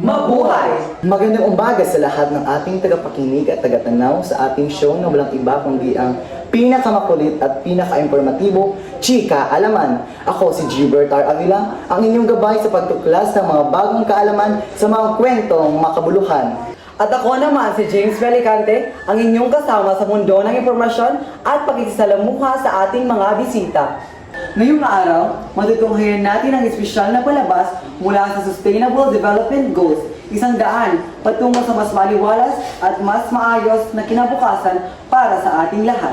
Mabuhay! Magandang umaga sa lahat ng ating tagapakinig at tagatanaw sa ating show na walang iba kundi ang pinakamakulit at pinaka-informatibo, Chika Alaman. Ako si Gilbert R. Avila, ang inyong gabay sa pagtuklas ng mga bagong kaalaman sa mga kwentong makabuluhan. At ako naman si James Velicante, ang inyong kasama sa mundo ng impormasyon at pakikisalamuha sa ating mga bisita. Ngayong araw, matutunghayan natin ang espesyal na palabas mula sa Sustainable Development Goals, 100 patungo sa mas maliwalas at mas maayos na kinabukasan para sa ating lahat.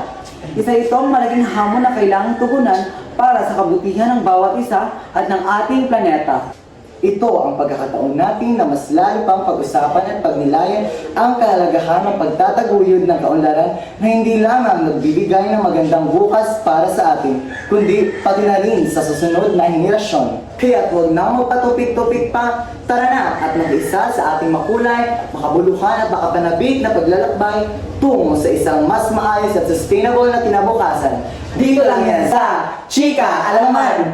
Isa itong malaking hamon na kailangang tugunan para sa kabutihan ng bawat isa at ng ating planeta. Ito ang pagkakataon natin na mas lalo pang pag-usapan at pagnilayan ang kahalagahan ng pagtataguyod ng kaunlaran na hindi lamang nagbibigay ng magandang bukas para sa atin, kundi pati na rin sa susunod na henerasyon. Kaya huwag na magpatupik-tupik pa, tara na at mag-isa sa ating makulay, makabuluhan at makapanabik na paglalakbay tungo sa isang mas maayos at sustainable na kinabukasan. Dito lang yan sa Chika Alaman!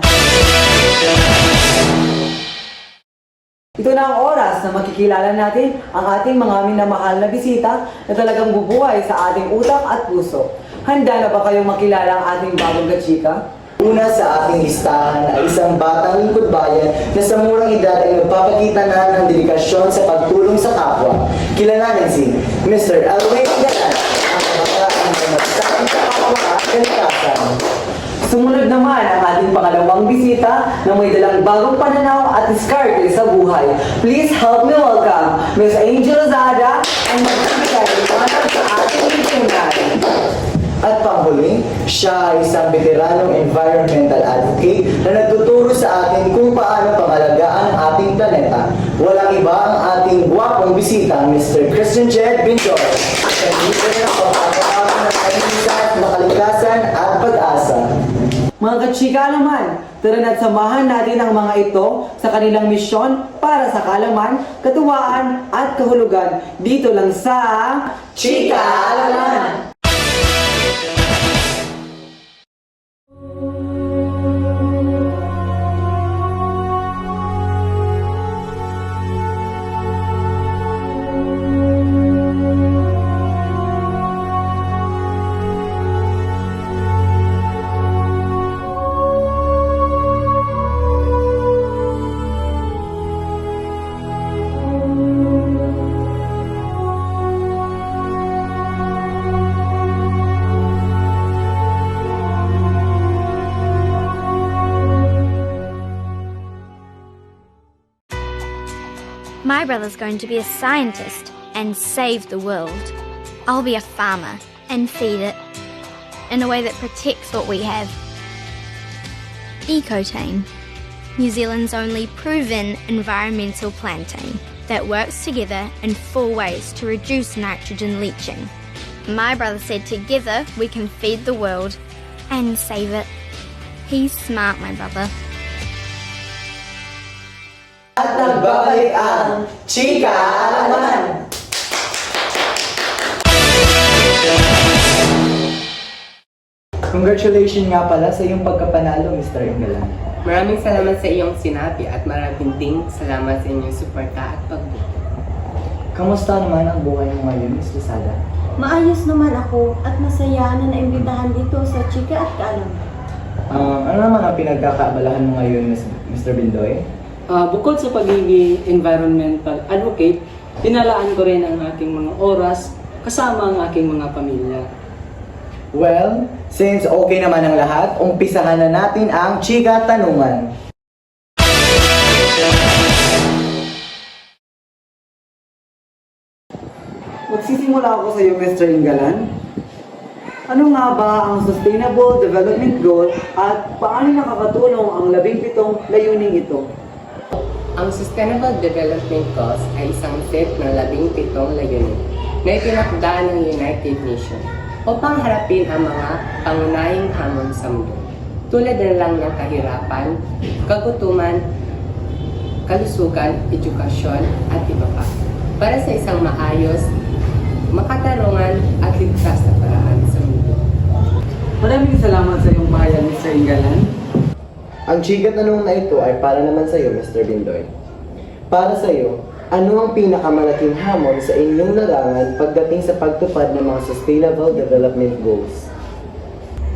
Ito na ang oras na makikilala natin ang ating mga minamahal na bisita na talagang bubuhay sa ating utak at puso. Handa na ba kayong makilala ang ating bagong kachika? Una sa ating listahan ay isang batang lingkod bayan na sa murang edad ay nagpapakita na ng dedikasyon sa pagtulong sa kapwa. Kilalanin si Mr. Elway Galan, ang kabataan na magsasakang sa kapwa at kalikasan. Sumunod naman ang ating pangalawang bisita na may dalang bagong pananaw at diskarte sa buhay. Please help me welcome Ms. Angel Zada ang magbibigay ng pananaw sa ating lipunan. At panghuli, siya ay isang veteranong environmental advocate na nagtuturo sa atin kung paano pangalagaan ang ating planeta. Walang iba ang ating guwapong bisita, Mr. Christian Jed Binjoy. Ang leader ng pagkakaroon ng kalinisan, makalikasan at pag-asa. Mga kachika naman, tara na't samahan natin ang mga ito sa kanilang misyon para sa kaalaman, katuwaan at kahulugan dito lang sa Chika Alaman! My brother's going to be a scientist and save the world. I'll be a farmer and feed it in a way that protects what we have. Ecotane, New Zealand's only proven environmental plantain that works together in 4 ways to reduce nitrogen leaching. My brother said together we can feed the world and save it. He's smart, my brother. At nagbabalik ang Chika Alaman! Congratulations nga pala sa iyong pagkapanalo, Mr. Ingalan. Maraming salamat sa iyong sinabi at maraming ding salamat sa inyong suporta at pagbuto. Kamusta naman ang buhay mo ngayon, Ms. Lozada? Maayos naman ako at masaya na naimbitahan dito sa Chika at Kaalaman. Ano naman ang pinagkakaabalahan mo ngayon, Mr. Bindoy? Bukod sa pagiging environmental advocate, tinalaan ko rin ang aking mga oras kasama ang aking mga pamilya. Well, since okay naman ang lahat, umpisahan na natin ang Chika Tanungan. Magsisimula ako sa iyo, Mr. Ingalan. Ano nga ba ang Sustainable Development Goal at paano nakakatulong ang 17 layuning ito? Ang Sustainable Development Goals ay isang set ng 17 layunin na itinakda ng United Nations upang harapin ang mga pangunahing hamon sa mundo. tulad na lang ng kahirapan, kagutuman, kalusugan, edukasyon, at iba pa, para sa isang maayos, makatarungan at ligtas na paraan sa mundo. Maraming salamat sa iyong pahayag, Mr. Ingalan. Ang chika tanong na ito ay para naman sa iyo, Mr. Bindoy. Para sa iyo, ano ang pinakamalaking hamon sa inyong larangan pagdating sa pagtupad ng mga Sustainable Development Goals?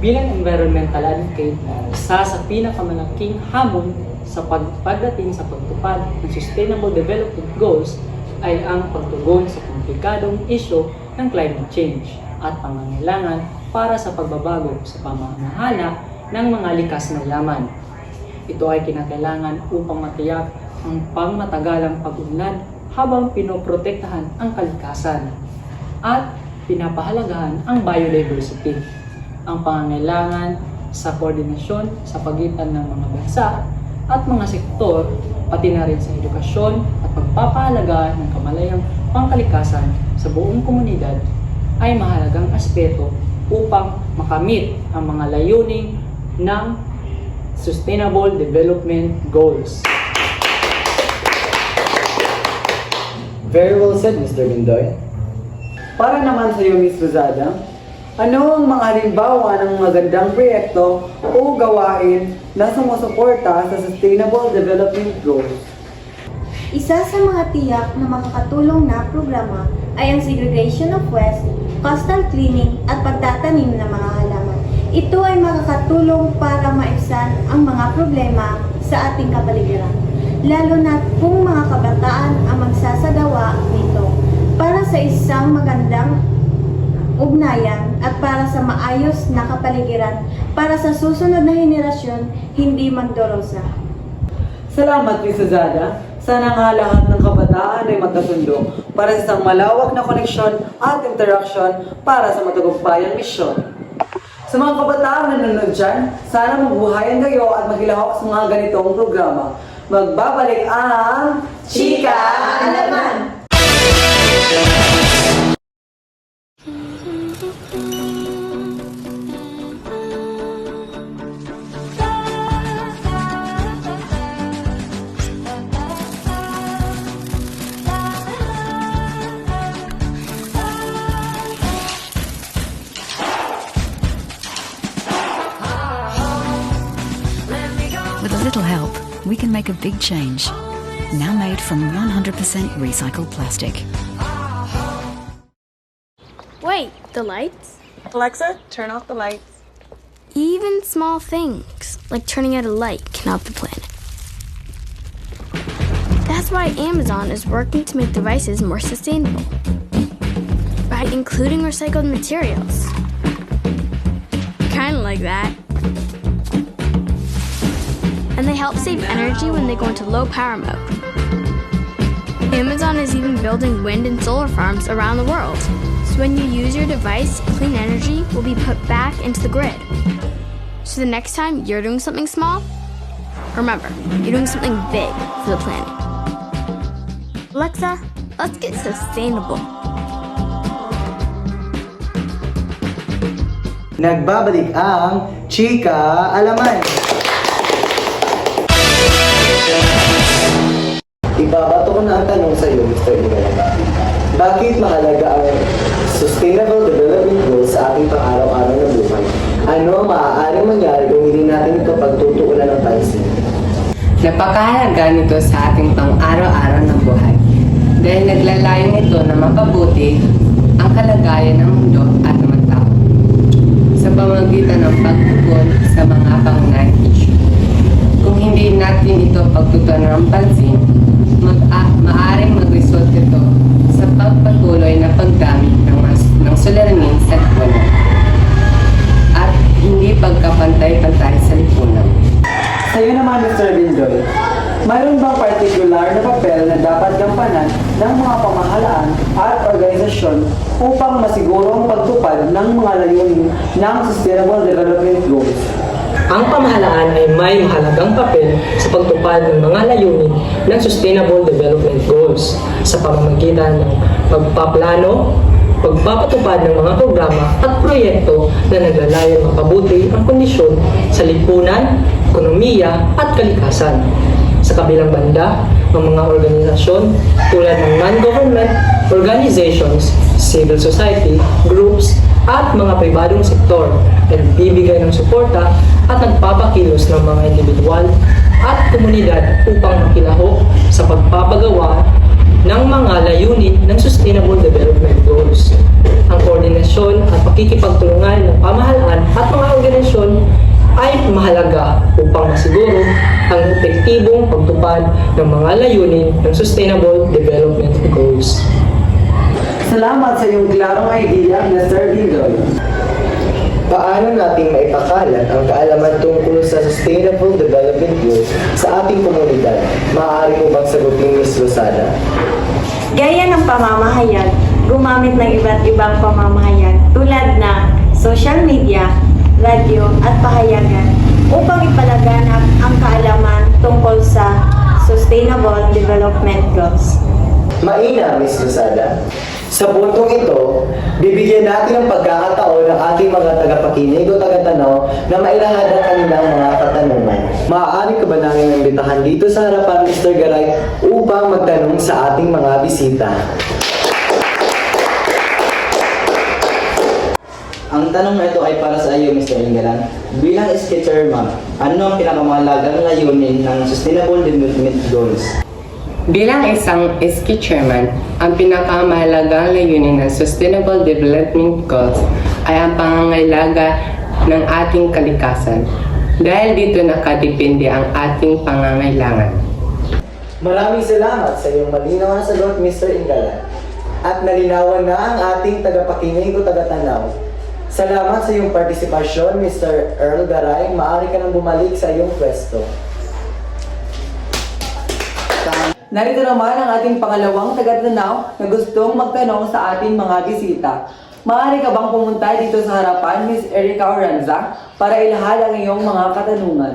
Bilang environmental advocate, isa sa pinakamalaking hamon sa pagdating sa pagtupad ng Sustainable Development Goals ay ang pagtugon sa komplikadong isyu ng climate change at pangangailangan para sa pagbabago sa pamamahala ng mga likas na yaman. Ito ay kinakailangan upang matiyak ang pangmatagalang pag-unlad habang pinoprotektahan ang kalikasan at pinapahalagahan ang biodiversity. Ang pangangailangan sa koordinasyon sa pagitan ng mga bansa at mga sektor, pati na rin sa edukasyon at pagpapahalaga ng kamalayang pangkalikasan sa buong komunidad ay mahalagang aspeto upang makamit ang mga layunin ng Sustainable Development Goals. Very well said, Mr. Bindoy. Para naman sa iyo, Ms. Rosada, ano ang mga halimbawa ng magandang proyekto o gawain na sumusuporta sa Sustainable Development Goals? Isa sa mga tiyak na makakatulong na programa ay ang segregation of waste, coastal cleaning at pagtatanim ng mga halaman. Ito ay makakatulong para maibsan ang mga problema sa ating kapaligiran, lalo na kung mga kabataan ang magsasagawa nito para sa isang magandang ugnayan at para sa maayos na kapaligiran para sa susunod na henerasyon hindi magdurusa. Salamat, Ms. Rosada. Sana nga lahat ng kabataan ay magkasundo para sa isang malawak na koneksyon at interaksyon para sa matagumpayang misyon. Sa mga kabataan na nanonood dyan, sana mabuhayan kayo at maghilahok sa mga ganitong programa. Magbabalik ang Chika Alaman! With a little help, we can make a big change. Now made from 100% recycled plastic. Wait, the lights? Alexa, turn off the lights. Even small things, like turning out a light, can help the planet. That's why Amazon is working to make devices more sustainable by including recycled materials. Kinda like that. And they help save energy when they go into low power mode. Amazon is even building wind and solar farms around the world. So when you use your device, clean energy will be put back into the grid. So the next time you're doing something small, remember, you're doing something big for the planet. Alexa, let's get sustainable. Nagbabalik ang Chika Alaman! Ibabato ko na ang tanong sa iyo, Mr. Ingalan. Bakit mahalaga ang Sustainable Development Goals sa ating pang-araw-araw na buhay? Ano ang maaaring mangyari kung hindi natin ito pagtutuunan ng pansin? Napakahalaga nito sa ating pang-araw-araw na buhay dahil naglalayong ito na mapabuti ang kalagayan ng mundo at ng tao sa pamamagitan ng pagtugon sa mga pangunahing issue. Kung hindi natin ito pagtutuunan ng pansin, maaaring mag-result ito sa pagpatuloy na paggamit ng suliranin sa lipunan at hindi pagkapantay-pantay sa lipunan. Sa iyo naman, Mr. Bindoy, mayroon bang partikular na papel na dapat gampanan ng mga pamahalaan at organisasyon upang masiguro ang pagtupad ng mga layunin ng Sustainable Development Goals? Ang pamahalaan ay may mahalagang papel sa pagtupad ng mga layunin ng Sustainable Development Goals sa pamamagitan ng pagpaplano, pagpapatupad ng mga programa at proyekto na naglalayong mapabuti ang kondisyon sa lipunan, ekonomiya at kalikasan. Sa kabilang banda, ang mga organisasyon tulad ng non-government organizations, civil society, groups, at mga pribadong sektor ay nagbibigay ng suporta at nagpapakilos ng mga individual at komunidad upang makilahok sa pagpapagawa ng mga layunin ng Sustainable Development Goals. Ang koordinasyon at pakikipagtulungan ng pamahalaan at mga organisasyon ay mahalaga upang masiguro ang epektibong pagtupad ng mga layunin ng Sustainable Development Goals. Salamat sa iyong klarong idea, Mr. Bindoy. Paano natin maipakalat ang kaalaman tungkol sa Sustainable Development Goals sa ating komunidad? Maaari mo bang sagutin, Ms. Rosada? Gaya ng pamamahayag, gumamit ng iba't ibang pamamahayag tulad ng social media, radyo at pahayagan upang ipalaganap ang kaalaman tungkol sa Sustainable Development Goals. Maina, Ms. Rosada. Sa puntong ito, bibigyan natin ng pagkakataon ng ating mga tagapakinig o tagatanaw na mailahad ang kanilang mga katanungan. Maaari ka ba namin imbitahan dito sa harapan, Mr. Garay, upang magtanong sa ating mga bisita? Ang tanong na ito ay para sa iyo, Mr. Ingalan. Bilang sketcher, ma'am, ano ang pinakamahalagang layunin ng Sustainable Development Goals? Bilang isang SK chairman, ang pinakamahalagang layunin ng Sustainable Development Goals ay ang pangangailangan ng ating kalikasan. Dahil dito nakadepende ang ating pangangailangan. Maraming salamat sa iyong malinaw na sagot, Mr. Ingalan. At nalinawan na ang ating tagapakinig o tagatanaw. Salamat sa iyong partisipasyon, Mr. Earl Garay. Maaari ka nang bumalik sa iyong pwesto. Narito naman ang ating pangalawang tagatanaw na gustong magtanong sa ating mga bisita. Maaari ka bang pumunta dito sa harapan, Ms. Erica Oranza, para ilahad ang iyong mga katanungan?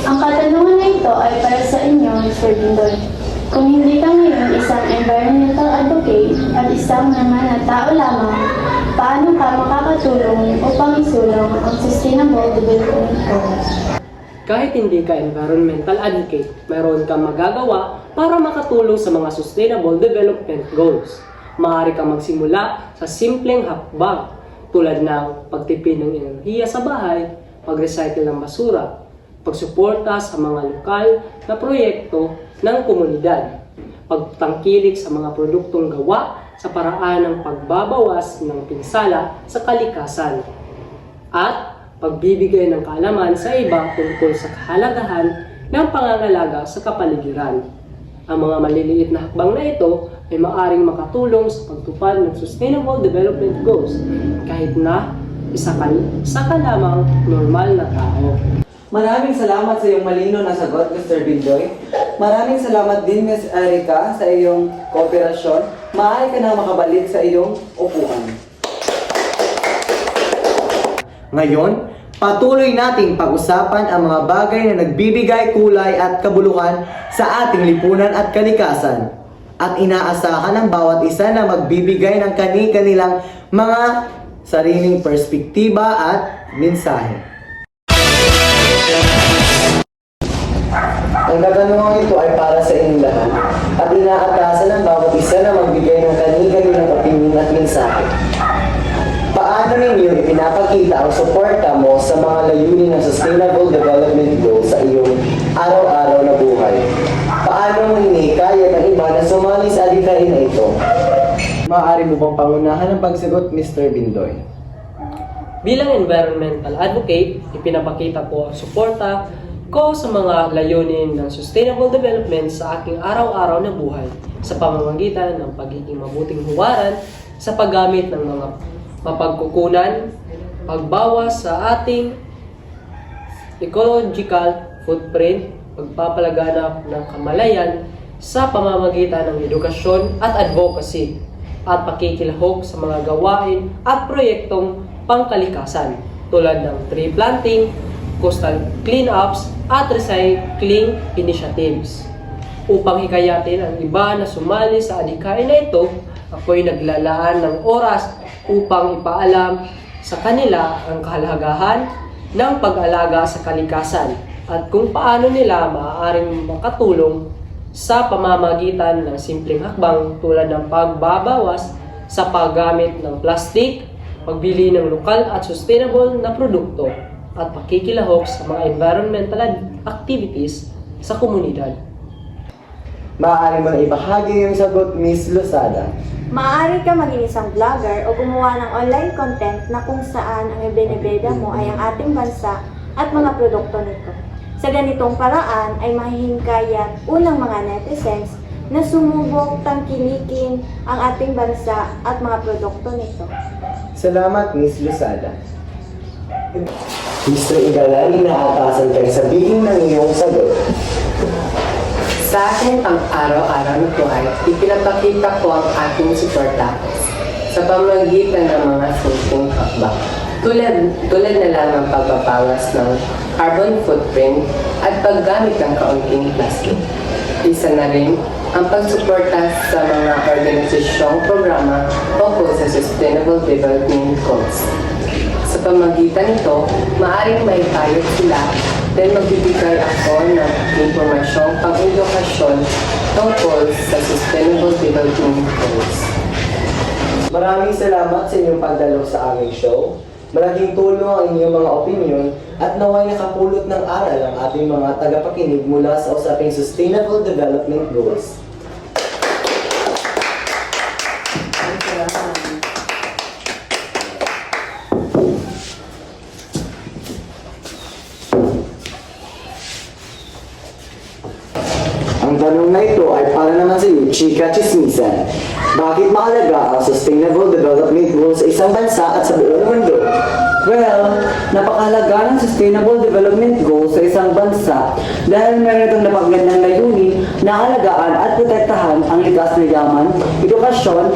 Ang katanungan na ito ay para sa inyo, Mr. Bindoy. Kung hindi ka ngayon isang environmental advocate at isang naman na tao lamang, paano ka makakatulong upang isulong ang Sustainable Development Goals? Kahit hindi ka environmental advocate, mayroon kang magagawa para makatulong sa mga Sustainable Development Goals. Maaari kang magsimula sa simpleng hakbang tulad ng pagtipid ng enerhiya sa bahay, pag-recycle ng basura, pagsuporta sa mga lokal na proyekto ng komunidad, pagtangkilik sa mga produktong gawa sa paraan ng pagbabawas ng pinsala sa kalikasan, at pagbibigay ng kaalaman sa iba tungkol sa kahalagahan ng pangangalaga sa kapaligiran. Ang mga maliliit na hakbang na ito ay maaaring makatulong sa pagtupad ng Sustainable Development Goals kahit na isa ka lamang normal na tao. Maraming salamat sa iyong malino na sagot, Mr. Bindoy. Maraming salamat din, Ms. Erica, sa iyong kooperasyon. Maaari ka na makabalik sa iyong upuan. Ngayon, patuloy nating pag-usapan ang mga bagay na nagbibigay kulay at kabuluhan sa ating lipunan at kalikasan. At inaasahan ng bawat isa na magbibigay ng kani-kanilang mga sariling perspektiba at mensahe. Ang katanungan ito ay para sa inyong lahat at inaatasan ng bawat isa na magbigay ng kani-kanilang opinion at mensahe. Paano ninyo ipinapakita ang suporta mo sa mga layunin ng Sustainable Development Goals sa iyong araw-araw na buhay? Paano mo hinikayat ang iba na sumali sa adhikain na ito? Maaari mo bang pangunahan ang pagsagot, Mr. Bindoy? Bilang environmental advocate, ipinapakita ko ang suporta ko sa mga layunin ng Sustainable Development sa aking araw-araw na buhay sa pamamagitan ng pagiging mabuting huwaran sa paggamit ng mga mapagkukunan, pagbawas sa ating ecological footprint, pagpapalaganap ng kamalayan sa pamamagitan ng edukasyon at advocacy, at pakikilahok sa mga gawain at proyektong pangkalikasan tulad ng tree planting, coastal cleanups, at recycling initiatives. Upang hikayatin ang iba na sumali sa adhikain na ito, ako'y naglalaan ng oras upang ipaalam sa kanila ang kahalagahan ng pag-alaga sa kalikasan at kung paano nila maaaring makatulong sa pamamagitan ng simpleng hakbang tulad ng pagbabawas sa paggamit ng plastik, pagbili ng lokal at sustainable na produkto, at pakikilahok sa mga environmental activities sa komunidad. Maaari mo na ibahagi yung sagot, Miss Losada. Maaari ka maging isang vlogger o gumawa ng online content na kung saan ang ibinibida mo ay ang ating bansa at mga produkto nito. Sa ganitong paraan ay mahihingkayat unang mga netizens na sumubok tangkilikin ang ating bansa at mga produkto nito. Salamat, Miss Losada. Mr. Ingalan, inaatasan kayo sabihin ng iyong sagot. Sa akin ang araw-araw na buhay, ipinapakita ko ang aking suporta sa pamamagitan ng mga simpleng hakbang. Tulad na lang ng pagpapawas ng carbon footprint at paggamit ng kaunting plastic. Isa na rin ang pagsuporta sa mga organisasyong programa ukol sa Sustainable Development Goals. Sa pamamagitan nito, maaaring maipayot sila dahil magbibigay ako ng impormasyong pang-edukasyon tungkol sa Sustainable Development Goals. Maraming salamat sa inyong pagdalo sa aming show. Malaking tulong ang inyong mga opinyon at naway nakapulot ng aral ang ating mga tagapakinig mula sa usaping Sustainable Development Goals. Ang tanong na ito ay para naman sa iyo, Chika Chismisan. Bakit mahalaga ang Sustainable Development Goals sa isang bansa at sa buong mundo? Well, napakahalaga ng Sustainable Development Goals sa isang bansa dahil meron itong napagandang layunin na alagaan at protektahan ang likas na yaman, edukasyon,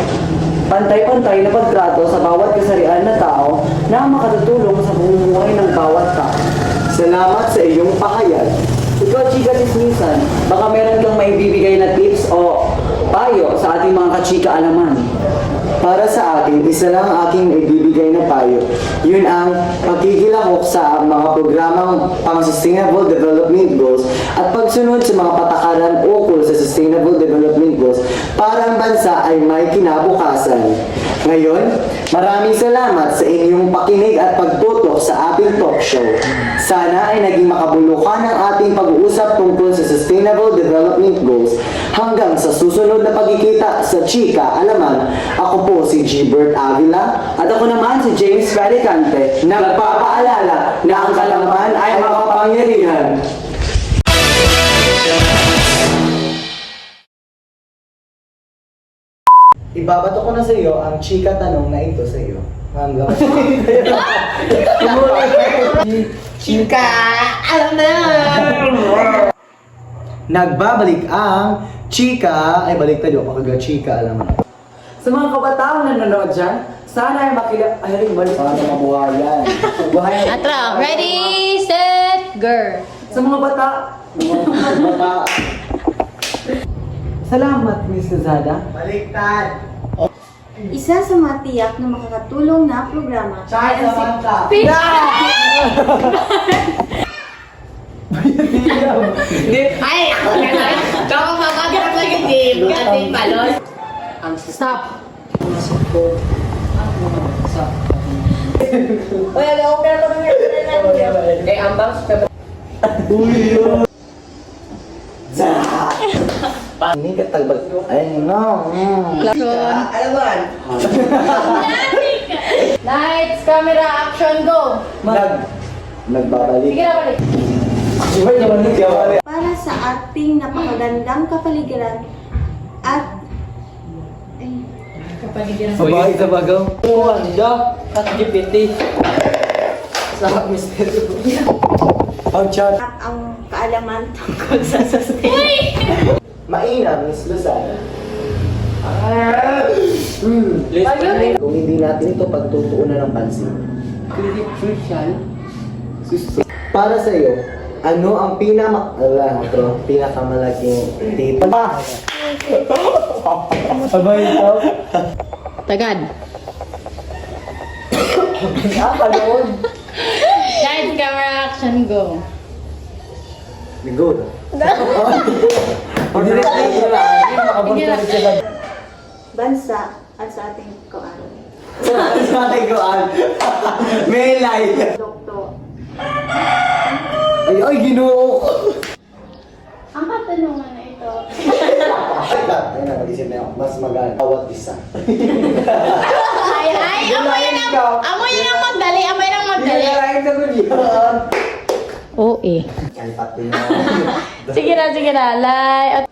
pantay-pantay na pagtrato sa bawat kasarian na tao na makatutulong sa pamumuhay ng bawat tao. Salamat sa iyong pahayag. Ikaw, Chika Chismisan, baka meron kang maibibigay na tips o payo sa ating mga kachika alaman. Para sa akin, isa lang ang aking ibibigay na payo. Yun ang pagkikilahok sa mga programang pang-Sustainable Development Goals at pagsunod sa mga patakaran ukol sa Sustainable Development Goals para ang bansa ay may kinabukasan. Ngayon, maraming salamat sa inyong pakinig at pagtutok sa ating talk show. Sana ay naging makabulukan ang ating pag-uusap tungkol sa Sustainable Development Goals. Hanggang sa susunod na pagkikita sa Chika Alaman, ako po si Gilbert Avila At ako naman si James Valicante, nagpapaalala na ang kalaman ay makapangyarihan. Ibabato ko na sa iyo ang chika tanong na ito sa iyo. Hanggang Chika! Alam na! nagbabalik ang chika, ay balik tayo kapag chika, alam mo. sa mga kabataang nanonood dyan, sana ay ay rin balik. Sana mabuhayan. Mabuhayan. Atra, ready, set, go. Sa mga bata, Bata. salamat, Miss Lozada. Baliktad. Isa sa mga tiyak na makakatulong na programa Chai Samantha. Ay! Ako na lang! Baka makagat lang yung team. Ating balon. Ang stop! Uy, ako pero naman Eh, ang bounce pa Ini katagbag. Ay, no. Alaman! Lights, camera, action, go! Nagbabalik. Sige na, balik. Siyempre naman hindi ako. para sa ating napakagandang kapaligiran at Sabay sa bagaw. Wanda at GPT sa misteryo. Ang chat. at ang kaalaman tungkol sa sustain. Mainam, Miss Lozada. Kung hindi natin ito pagtutuunan ng pansin. Crucial. Para sa iyo, Ano ang pinakamalaking tito? Sabay ito. Tagad. Guys, camera action, go. Good. Hindi na sila. Bansa at sa ating kuan. Sa ating kuan. May light. Doktor. Ay, ginoo. Ang katanungan na ito Ay na, mag-isip na ako. Mas magaan. Bawat isa. Ay, amoy na magdali, amoy na magdali. Oo eh. Ay, pati na. Sige na, lay.